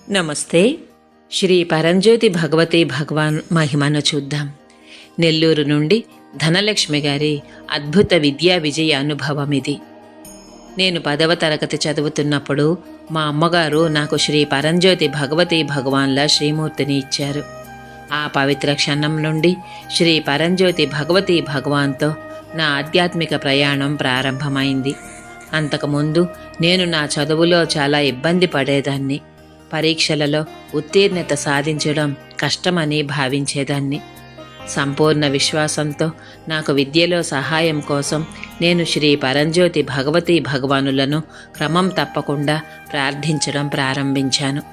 నమస్తే. శ్రీ పరంజ్యోతి భగవతి భగవాన్ మహిమను చూద్దాం. నెల్లూరు నుండి ధనలక్ష్మి గారి అద్భుత విద్యా విజయ అనుభవం ఇది. నేను 10వ తరగతి చదువుతున్నప్పుడు మా అమ్మగారు నాకు శ్రీ పరంజ్యోతి భగవతి భగవాన్ల శ్రీమూర్తిని ఇచ్చారు. ఆ పవిత్ర క్షణం నుండి శ్రీ పరంజ్యోతి భగవతి భగవాన్తో నా ఆధ్యాత్మిక ప్రయాణం ప్రారంభమైంది. అంతకుముందు నేను నా చదువులో చాలా ఇబ్బంది పడేదాన్ని. పరీక్షలలో ఉత్తీర్ణత సాధించడం కష్టమని భావించేదాన్ని. సంపూర్ణ విశ్వాసంతో నాకు విద్యలో సహాయం కోసం నేను శ్రీ పరంజ్యోతి భగవతి భగవానులను క్రమం తప్పకుండా ప్రార్థించడం ప్రారంభించాను.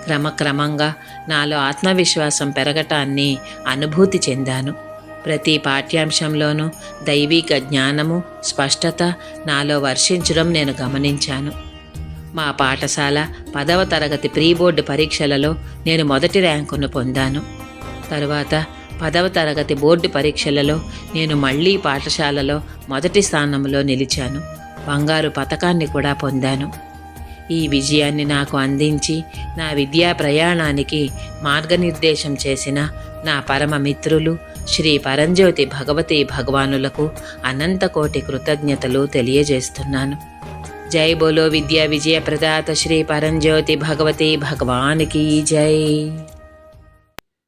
క్రమక్రమంగా నాలో ఆత్మవిశ్వాసం పెరగటాన్ని అనుభూతి చెందాను. ప్రతి పాఠ్యాంశంలోనూ దైవిక జ్ఞానము, స్పష్టత నాలో వర్షించడం నేను గమనించాను. మా పాఠశాల 10వ తరగతి ప్రీ బోర్డు పరీక్షలలో నేను మొదటి ర్యాంకును పొందాను. తరువాత 10వ తరగతి బోర్డు పరీక్షలలో నేను మళ్ళీ పాఠశాలలో మొదటి స్థానంలో నిలిచాను. బంగారు పతకాన్ని కూడా పొందాను. ఈ విజయాన్ని నాకు అందించి నా విద్యా ప్రయాణానికి మార్గనిర్దేశం చేసిన నా పరమ మిత్రులు శ్రీ పరంజ్యోతి భగవతి భగవానులకు అనంతకోటి కృతజ్ఞతలు తెలియజేస్తున్నాను. జై బోలో విద్యా విజయ ప్రదాత శ్రీ పరంజ్యోతి భగవతి భగవానికి జై.